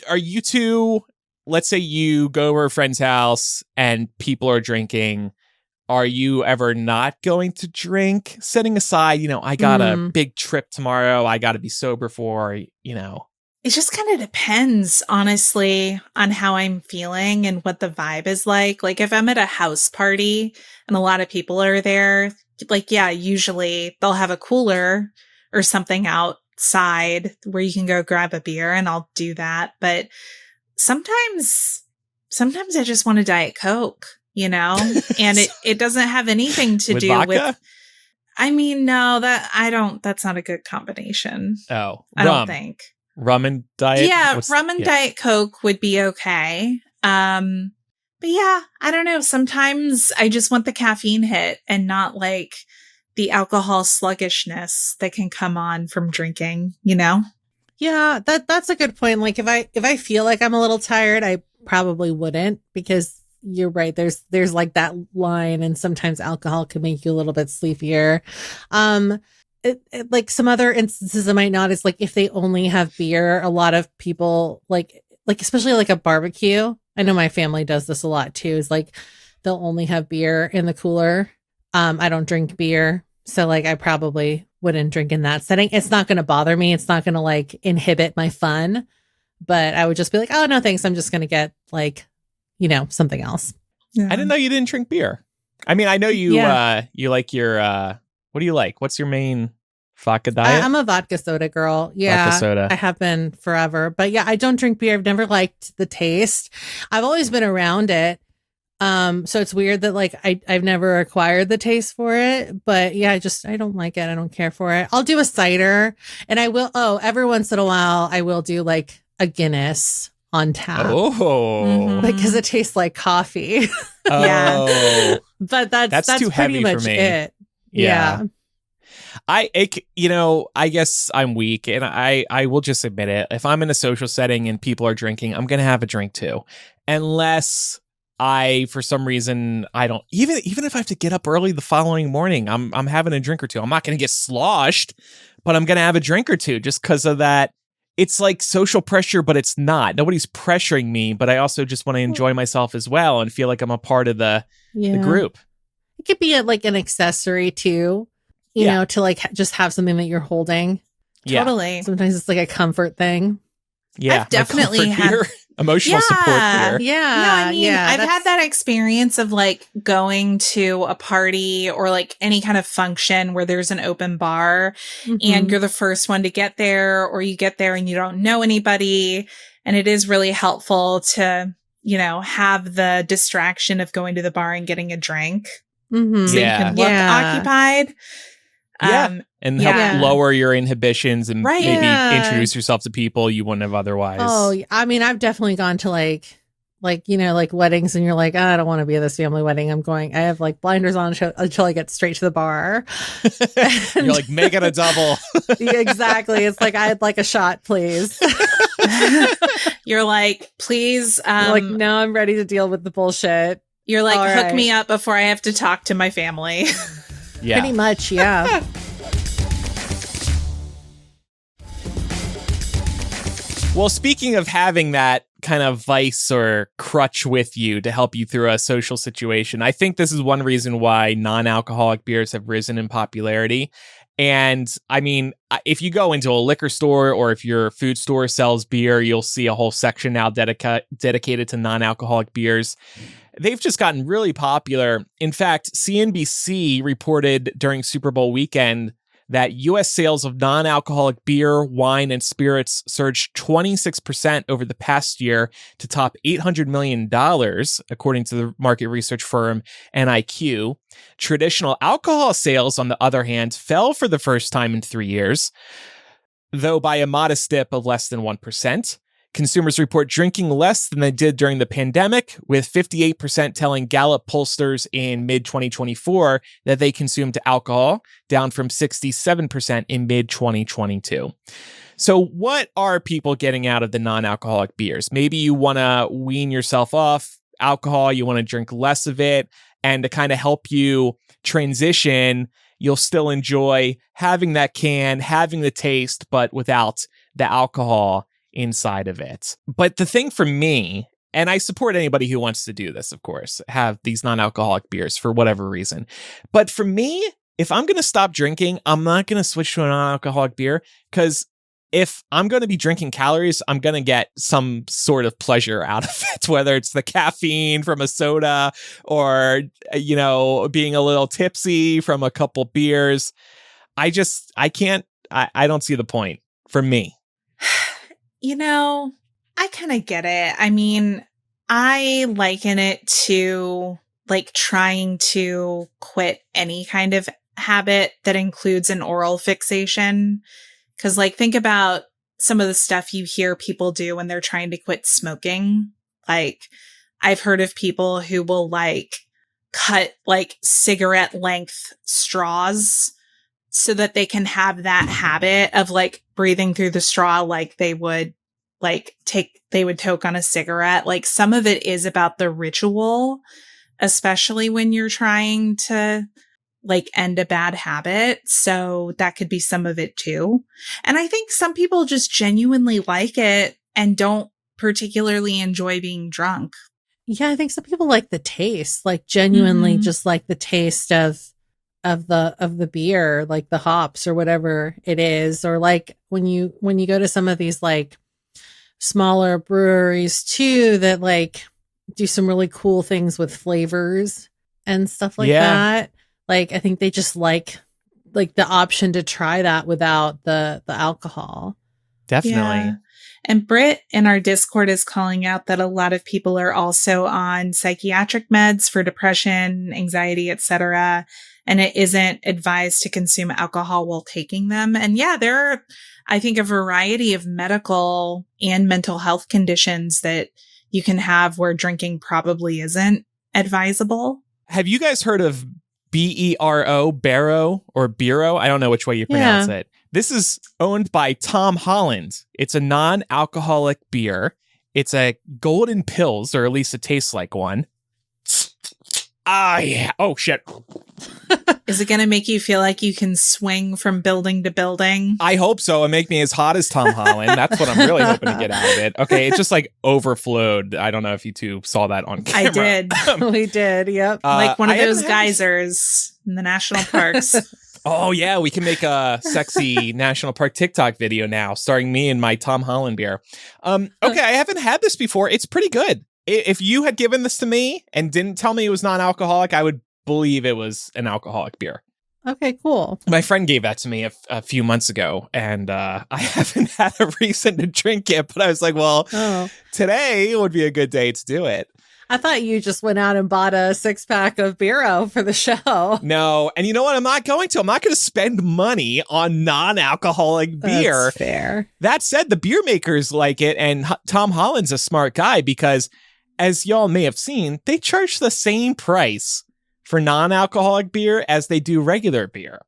A: are you two, let's say you go over a friend's house and people are drinking. Are you ever not going to drink? Setting aside, you know, I got a big trip tomorrow. I got to be sober for, you know.
B: It just kind of depends, honestly, on how I'm feeling and what the vibe is like. Like if I'm at a house party and a lot of people are there, like, yeah, usually they'll have a cooler or something outside where you can go grab a beer and I'll do that. But sometimes I just want a Diet Coke, you know, and it doesn't have anything to do
A: vodka?
B: with, I mean, no, that's not a good combination.
A: Oh,
B: I don't think.
A: Rum and Diet?
B: Yeah, rum and Diet Coke would be okay. But yeah, I don't know. Sometimes I just want the caffeine hit and not like the alcohol sluggishness that can come on from drinking, you know?
C: Yeah, that's a good point. Like if I feel like I'm a little tired, I probably wouldn't, because you're right. There's like that line, and sometimes alcohol can make you a little bit sleepier. Like some other instances I might not is like if they only have beer. A lot of people like especially like a barbecue. I know my family does this a lot too. Is like they'll only have beer in the cooler. I don't drink beer, so like I probably wouldn't drink in that setting. It's not going to bother me. It's not going to like inhibit my fun, but I would just be like, oh no, thanks. I'm just going to get like, you know, something else.
A: Yeah. I didn't know you didn't drink beer. I mean, I know you, you like your, what do you like? What's your main vodka diet?
C: I'm a vodka soda girl. Yeah.
A: Vodka soda.
C: I have been forever, but yeah, I don't drink beer. I've never liked the taste. I've always been around it. So it's weird that like I've never acquired the taste for it, but yeah, I don't like it. I don't care for it. I'll do a cider, and I will, every once in a while I will do like a Guinness on tap.
A: Oh,
C: because it tastes like coffee.
A: Oh.
C: Yeah. But that's
A: too
C: pretty
A: heavy
C: much
A: for me.
C: it. Yeah.
A: I guess I'm weak, and I will just admit it. If I'm in a social setting and people are drinking, I'm going to have a drink too. Unless for some reason, I don't, even if I have to get up early the following morning, I'm having a drink or two. I'm not going to get sloshed, but I'm going to have a drink or two just because of that. It's like social pressure, but it's not. Nobody's pressuring me, but I also just want to enjoy myself as well and feel like I'm a part of the group.
C: It could be like an accessory too, you know, to like just have something that you're holding.
A: Yeah.
B: Totally.
C: Sometimes it's like a comfort thing.
A: Yeah.
B: I've definitely had
A: emotional support here.
C: Yeah.
B: No, I mean, I've had that experience of like going to a party or like any kind of function where there's an open bar and you're the first one to get there, or you get there and you don't know anybody. And it is really helpful to, you know, have the distraction of going to the bar and getting a drink. So you can look occupied.
A: And help lower your inhibitions and maybe introduce yourself to people you wouldn't have otherwise.
C: Oh, I mean, I've definitely gone to like, you know, like weddings, and you're like, I don't want to be at this family wedding. I have like blinders on until I get straight to the bar.
A: You're like, make it a double.
C: Exactly. It's like, I'd like a shot, please.
B: You're like, please.
C: You're like, no, I'm ready to deal with the bullshit.
B: You're like, hook me up before I have to talk to my family.
A: Yeah.
C: Pretty much, yeah.
A: Well, speaking of having that kind of vice or crutch with you to help you through a social situation. I think this is one reason why non-alcoholic beers have risen in popularity. And I mean, if you go into a liquor store or if your food store sells beer, you'll see a whole section now dedicated to non-alcoholic beers. They've just gotten really popular. In fact, CNBC reported during Super Bowl weekend that U.S. sales of non-alcoholic beer, wine, and spirits surged 26% over the past year to top $800 million, according to the market research firm NIQ. Traditional alcohol sales, on the other hand, fell for the first time in 3 years, though by a modest dip of less than 1%. Consumers report drinking less than they did during the pandemic, with 58% telling Gallup pollsters in mid-2024 that they consumed alcohol, down from 67% in mid-2022. So what are people getting out of the non-alcoholic beers? Maybe you want to wean yourself off alcohol, you want to drink less of it, and to kind of help you transition, you'll still enjoy having that can, having the taste, but without the alcohol inside of it. But the thing for me, and I support anybody who wants to do this, of course, have these non-alcoholic beers for whatever reason. But for me, if I'm going to stop drinking, I'm not going to switch to a non-alcoholic beer, because if I'm going to be drinking calories, I'm going to get some sort of pleasure out of it, whether it's the caffeine from a soda or, you know, being a little tipsy from a couple beers. I don't see the point for me.
B: You know, I kind of get it. I mean, I liken it to like trying to quit any kind of habit that includes an oral fixation. Because like, think about some of the stuff you hear people do when they're trying to quit smoking. Like, I've heard of people who will like cut like cigarette length straws so that they can have that habit of like breathing through the straw like they would toke on a cigarette. Like, some of it is about the ritual, especially when you're trying to like end a bad habit. So that could be some of it too. And I think some people just genuinely like it and don't particularly enjoy being drunk.
C: Yeah, I think some people like the taste, like genuinely just like the taste of the beer, like the hops or whatever it is. Or like when you go to some of these like smaller breweries too, that like do some really cool things with flavors and stuff like that. Like, I think they just like the option to try that without the alcohol.
A: Definitely.
B: Yeah. And Britt in our Discord is calling out that a lot of people are also on psychiatric meds for depression, anxiety, etc. And it isn't advised to consume alcohol while taking them. And yeah, there are, I think, a variety of medical and mental health conditions that you can have where drinking probably isn't advisable.
A: Have you guys heard of BERO, Barrow, or Biro? I don't know which way you pronounce it. This is owned by Tom Holland. It's a non-alcoholic beer. It's a golden pills, or at least it tastes like one. Ah, yeah. Oh, shit.
B: Is it going to make you feel like you can swing from building to building?
A: I hope so. And make me as hot as Tom Holland. That's what I'm really hoping to get out of it. Okay, it just like overflowed. I don't know if you two saw that on camera.
B: I did.
C: We did, yep.
B: Like one of those geysers in the national parks.
A: Oh, yeah, we can make a sexy National Park TikTok video now, starring me and my Tom Holland beer. Okay, I haven't had this before. It's pretty good. If you had given this to me and didn't tell me it was non-alcoholic, I would believe it was an alcoholic beer.
C: Okay, cool.
A: My friend gave that to me a few months ago, and I haven't had a reason to drink it, but I was like, well, today would be a good day to do it.
C: I thought you just went out and bought a 6-pack of Biro for the show.
A: No, and you know what? I'm not going to spend money on non-alcoholic beer.
C: That's fair.
A: That said, the beer makers like it, and Tom Holland's a smart guy because, as y'all may have seen, they charge the same price for non-alcoholic beer as they do regular beer.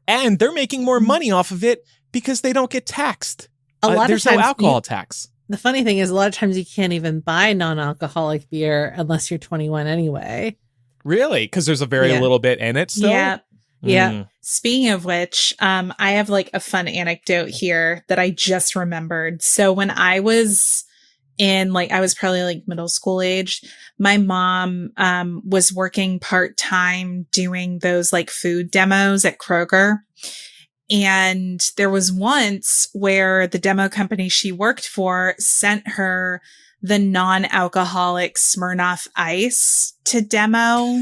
A: And they're making more money off of it because they don't get taxed. There's no alcohol tax.
C: The funny thing is, a lot of times you can't even buy non-alcoholic beer unless you're 21 anyway.
A: Really? Because there's a very little bit in it still?
B: Yeah.
C: Yeah.
B: Speaking of which, I have like a fun anecdote here that I just remembered. So when I was I was probably like middle school age. My mom was working part-time doing those like food demos at Kroger. And there was once where the demo company she worked for sent her the non-alcoholic Smirnoff Ice to demo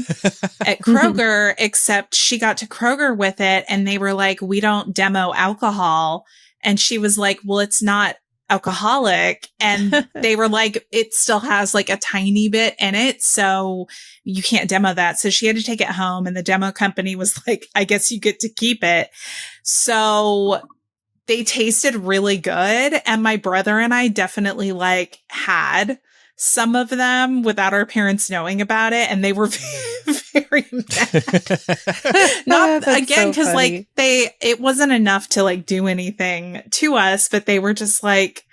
B: at Kroger, except she got to Kroger with it and they were like, we don't demo alcohol. And she was like, well, it's not alcoholic. And they were like, it still has like a tiny bit in it. So you can't demo that. So she had to take it home. And the demo company was like, I guess you get to keep it. So they tasted really good. And my brother and I definitely like had some of them without our parents knowing about it. And they were very mad. Not again, because so like it wasn't enough to like do anything to us, but they were just like,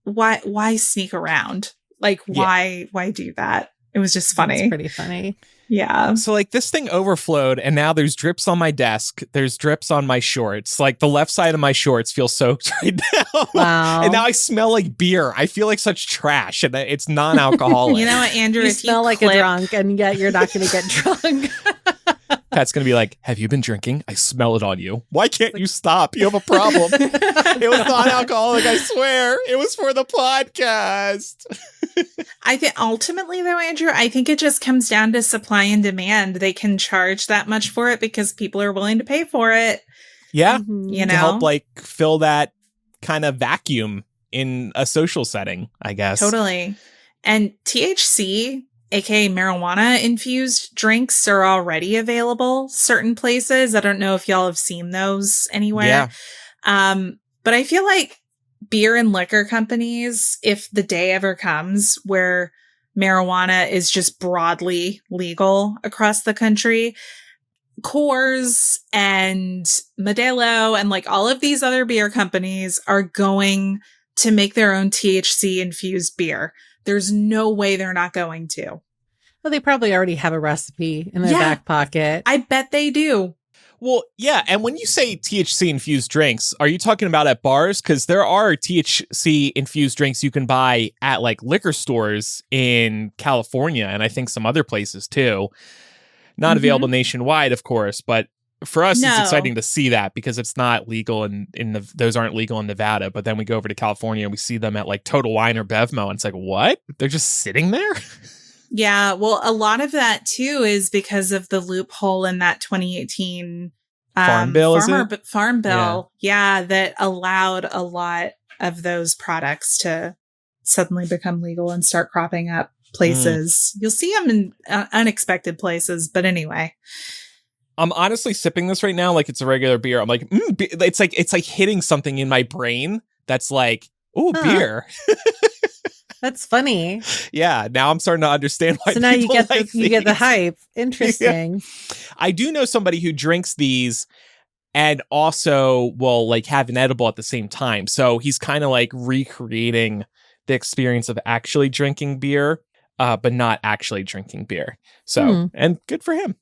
B: why sneak around? Like, why do that? It was just funny.
C: It's pretty funny.
B: Yeah.
A: So like this thing overflowed and now there's drips on my desk. There's drips on my shorts. Like the left side of my shorts feels soaked right now.
C: Wow.
A: And now I smell like beer. I feel like such trash and it's non-alcoholic.
B: You know what, Andrew?
C: You smell like a drunk and yet you're not going to get drunk.
A: Pat's going to be like, have you been drinking? I smell it on you. Why can't you stop? You have a problem. It was non-alcoholic, I swear. It was for the podcast.
B: I think ultimately, though, Andrew, I think it just comes down to supply and demand. They can charge that much for it because people are willing to pay for it.
A: Yeah.
B: You know?
A: To help like fill that kind of vacuum in a social setting, I guess.
B: Totally. And THC, aka marijuana infused drinks, are already available certain places. I don't know if y'all have seen those anywhere.
A: Yeah.
B: But I feel like beer and liquor companies, if the day ever comes where marijuana is just broadly legal across the country, Coors and Modelo and like all of these other beer companies are going to make their own THC infused beer. There's no way they're not going to.
C: Well, they probably already have a recipe in their back pocket.
B: I bet they do.
A: Well, yeah. And when you say THC infused drinks, are you talking about at bars? Because there are THC infused drinks you can buy at like liquor stores in California and I think some other places too. Not available nationwide, of course, but for us, it's exciting to see that because it's not legal and those aren't legal in Nevada. But then we go over to California and we see them at like Total Wine or Bevmo. And it's like, what? They're just sitting there?
B: Yeah, well, a lot of that too is because of the loophole in that 2018
A: Farm Bill,
B: Farm Bill, yeah, that allowed a lot of those products to suddenly become legal and start cropping up places. You'll see them in unexpected places, but anyway.
A: I'm honestly sipping this right now like it's a regular beer. I'm like, it's like hitting something in my brain that's like, ooh, beer.
C: That's funny.
A: Yeah, now I'm starting to understand why.
C: So now you get
A: like
C: you get the hype. Interesting.
A: Yeah. I do know somebody who drinks these and also will like have an edible at the same time. So he's kind of like recreating the experience of actually drinking beer, but not actually drinking beer. So and good for him.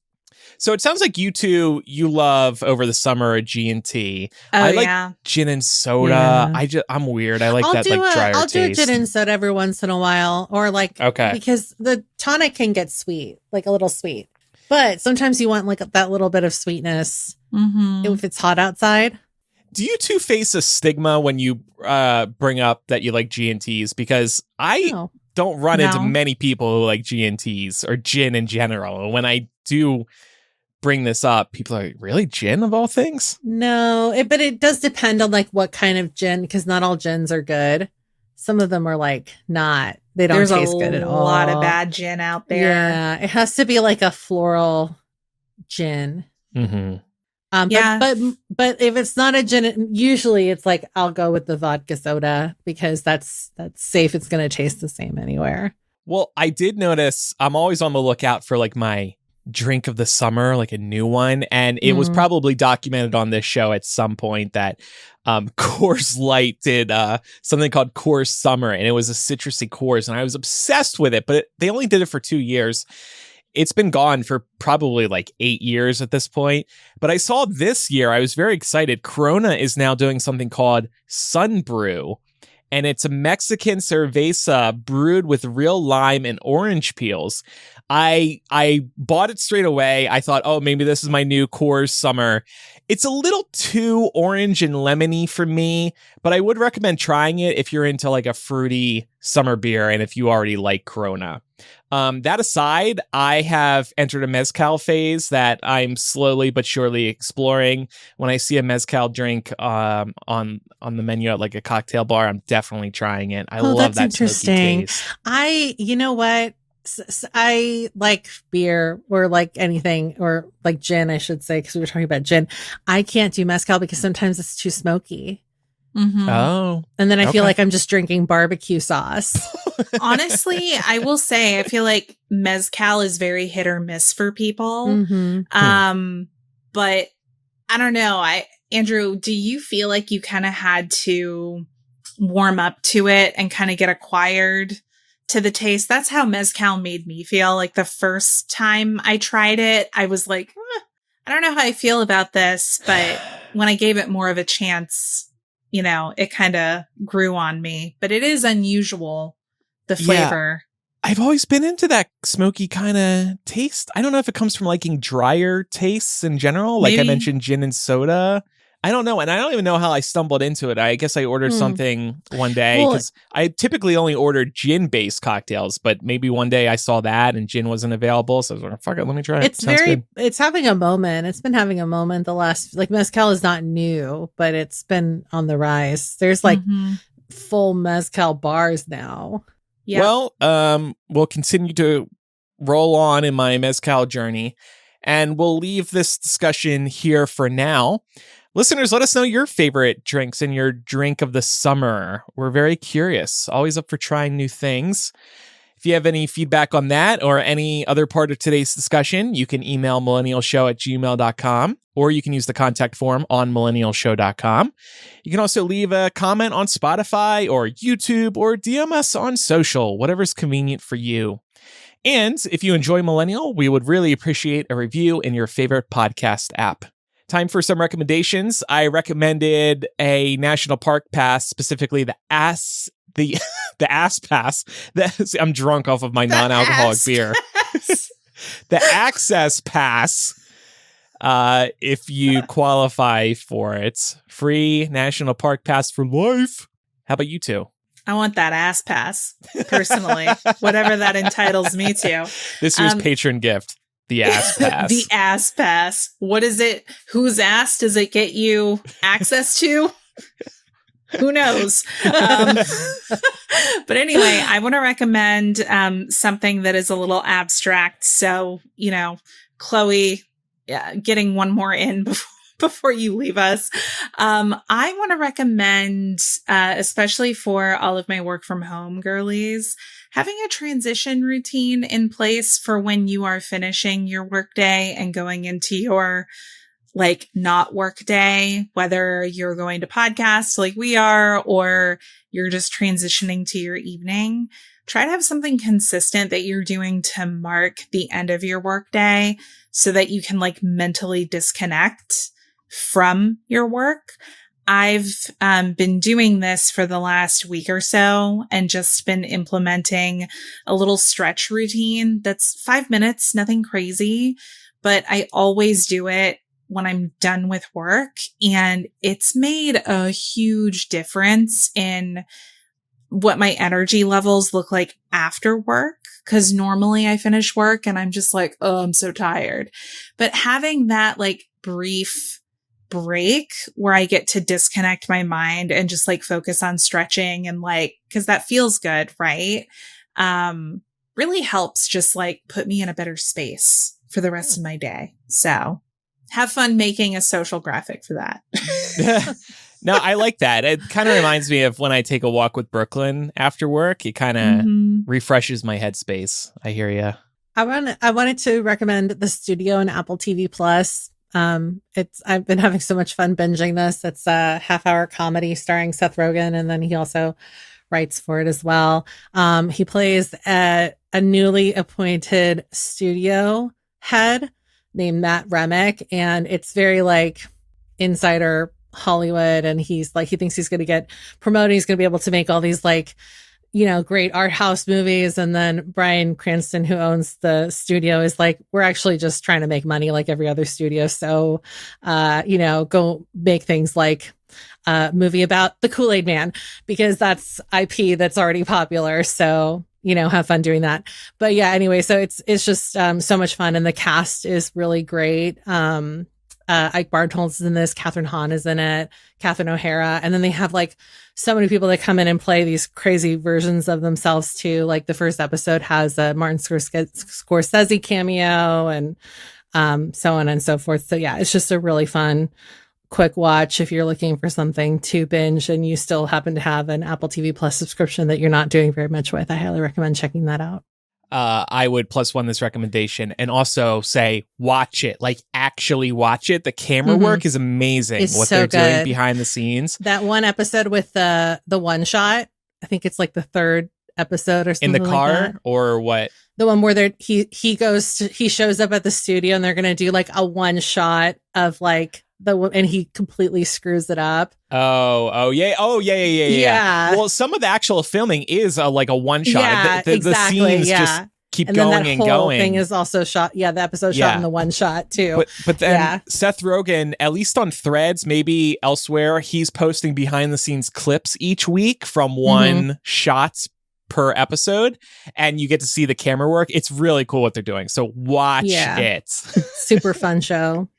A: So it sounds like you two, you love over the summer a G&T. I like gin and soda.
C: Yeah.
A: I'm weird. I like that like drier
C: I'll
A: taste.
C: do a gin and soda every once in a while, or like because the tonic can get sweet, like a little sweet. But sometimes you want like that little bit of sweetness if it's hot outside.
A: Do you two face a stigma when you bring up that you like G&Ts? Because I don't run into many people who like G&Ts or gin in general. And when I do bring this up, people are like, really, gin of all things?
C: No, but it does depend on like what kind of gin, because not all gins are good. Some of them are like they don't taste good at all.
B: There's a lot of bad gin out there.
C: Yeah, it has to be like a floral gin. But if it's not a gin, usually it's like I'll go with the vodka soda because that's safe. It's going to taste the same anywhere.
A: Well, I did notice I'm always on the lookout for like my drink of the summer, like a new one. And it was probably documented on this show at some point that Coors Light did something called Coors Summer, and it was a citrusy Coors, and I was obsessed with it, but they only did it for 2 years. It's been gone for probably like 8 years at this point. But I saw this year, I was very excited. Corona is now doing something called Sun Brew. and it's a Mexican cerveza brewed with real lime and orange peels. I bought it straight away. I thought, oh, maybe this is my new Coors Summer. It's a little too orange and lemony for me, but I would recommend trying it if you're into like a fruity summer beer and if you already like Corona. That aside, I have entered a mezcal phase that I'm slowly but surely exploring. When I see a mezcal drink on the menu at like a cocktail bar, I'm definitely trying it. I love
C: that's
A: that
C: interesting.
A: smoky taste.
C: You know what? I like beer or like anything or like gin, I should say, because we were talking about gin. I can't do mezcal because sometimes it's too smoky.
B: Mm-hmm.
A: Oh.
C: And then I feel like I'm just drinking barbecue sauce.
B: Honestly, I will say I feel like mezcal is very hit or miss for people.
C: Mm-hmm.
B: But I don't know. Andrew, do you feel like you kind of had to warm up to it and kind of get acquired to the taste? That's how mezcal made me feel. Like the first time I tried it, I was like, I don't know how I feel about this. But when I gave it more of a chance, you know, it kind of grew on me. But it is unusual, the flavor.
A: Yeah, I've always been into that smoky kind of taste. I don't know if it comes from liking drier tastes in general. Like I mentioned gin and soda. I don't know. And I don't even know how I stumbled into it. I guess I ordered something one day because I typically only ordered gin-based cocktails, but maybe one day I saw that and gin wasn't available. So I was like, fuck it, let me try it.
C: It's having a moment. It's been having a moment like mezcal is not new, but it's been on the rise. There's like full mezcal bars now.
B: Yep.
A: Well, we'll continue to roll on in my mezcal journey and we'll leave this discussion here for now. Listeners, let us know your favorite drinks and your drink of the summer. We're very curious, always up for trying new things. If you have any feedback on that or any other part of today's discussion, you can email millennialshow@gmail.com or you can use the contact form on millennialshow.com. You can also leave a comment on Spotify or YouTube or DM us on social, whatever's convenient for you. And if you enjoy Millennial, we would really appreciate a review in your favorite podcast app. Time for some recommendations. I recommended a national park pass, specifically the ass pass. I'm drunk off of my non-alcoholic beer. The access pass. If you qualify for it, free national park pass for life. How about you two?
B: I want that ass pass, personally, whatever that entitles me to.
A: This year's patron gift. The ass pass.
B: The ass pass. What is it? Whose ass does it get you access to? Who knows? But anyway, I want to recommend something that is a little abstract. So, you know, Chloe, getting one more in before you leave us. I want to recommend, especially for all of my work from home girlies, having a transition routine in place for when you are finishing your workday and going into your like not work day, whether you're going to podcast like we are, or you're just transitioning to your evening. Try to have something consistent that you're doing to mark the end of your workday so that you can like mentally disconnect from your work. I've been doing this for the last week or so and just been implementing a little stretch routine that's 5 minutes, nothing crazy, but I always do it when I'm done with work. And it's made a huge difference in what my energy levels look like after work. Cause normally I finish work and I'm just like, oh, I'm so tired. But having that like brief break where I get to disconnect my mind and just like focus on stretching and like, cause that feels good. Right. Really helps just like put me in a better space for the rest of my day. So have fun making a social graphic for that.
A: No, I like that. It kind of reminds me of when I take a walk with Brooklyn after work. It kind of refreshes my headspace. I hear you.
C: I wanted to recommend The Studio on Apple TV Plus. I've been having so much fun binging this. It's a half-hour comedy starring Seth Rogen, and then he also writes for it as well. He plays a newly appointed studio head named Matt Remick, and it's very like insider Hollywood, and he's like, he thinks he's going to get promoted. He's going to be able to make all these like, great art house movies. And then Bryan Cranston, who owns the studio, is like, we're actually just trying to make money like every other studio. So, go make things like a movie about the Kool-Aid Man, because that's IP that's already popular. So, have fun doing that. But yeah, anyway, so it's just so much fun. And the cast is really great. Ike Barinholtz is in this, Catherine Hahn is in it, Catherine O'Hara, and then they have like so many people that come in and play these crazy versions of themselves too. Like the first episode has a Martin Scorsese cameo, and so on and so forth. So yeah, it's just a really fun, quick watch if you're looking for something to binge and you still happen to have an Apple TV Plus subscription that you're not doing very much with. I highly recommend checking that out.
A: I would +1 this recommendation and also say watch it, like actually watch it. The camera work is amazing.
C: It's
A: what
C: so
A: they're
C: good.
A: doing behind the scenes.
C: That one episode with the one shot, I think it's like the third episode or something
A: in the car
C: like that.
A: Or what?
C: The one where he shows up at the studio and they're gonna do like a one shot of like and he completely screws it up.
A: Oh yeah. Well, some of the actual filming is like a one shot.
C: Yeah,
A: the
C: exactly.
A: scenes just keep
C: and
A: going
C: then that
A: and
C: whole
A: going.
C: thing is also shot. Yeah, the episode shot in the one shot too.
A: But then Seth Rogen, at least on Threads, maybe elsewhere, he's posting behind the scenes clips each week from one shots per episode, and you get to see the camera work. It's really cool what they're doing. So watch it.
C: Super fun show.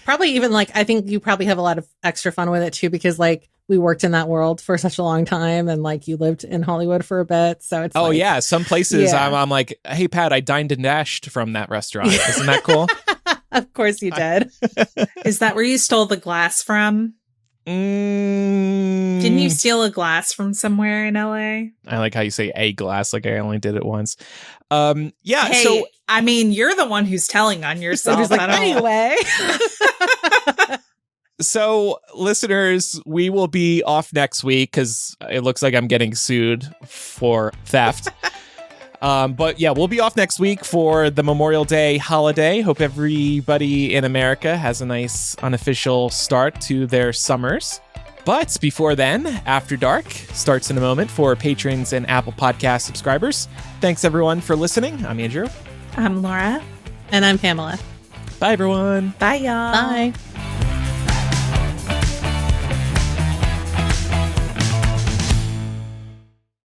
C: Probably even like, I think you probably have a lot of extra fun with it too, because like we worked in that world for such a long time and like you lived in Hollywood for a bit. So it's
A: some places I'm like, hey Pat, I dined and dashed from that restaurant. Isn't that cool?
C: Of course you did.
B: Is that where you stole the glass from? Didn't you steal a glass from somewhere in LA?
A: I like how you say a glass, like I only did it once.
B: Hey, so I mean, you're the one who's telling on yourself.
C: Like, anyway.
A: So, listeners, we will be off next week because it looks like I'm getting sued for theft. But yeah, we'll be off next week for the Memorial Day holiday. Hope everybody in America has a nice unofficial start to their summers. But before then, After Dark starts in a moment for patrons and Apple Podcast subscribers. Thanks everyone for listening. I'm Andrew.
B: I'm Laura.
C: And I'm Pamela.
A: Bye everyone.
B: Bye y'all.
C: Bye.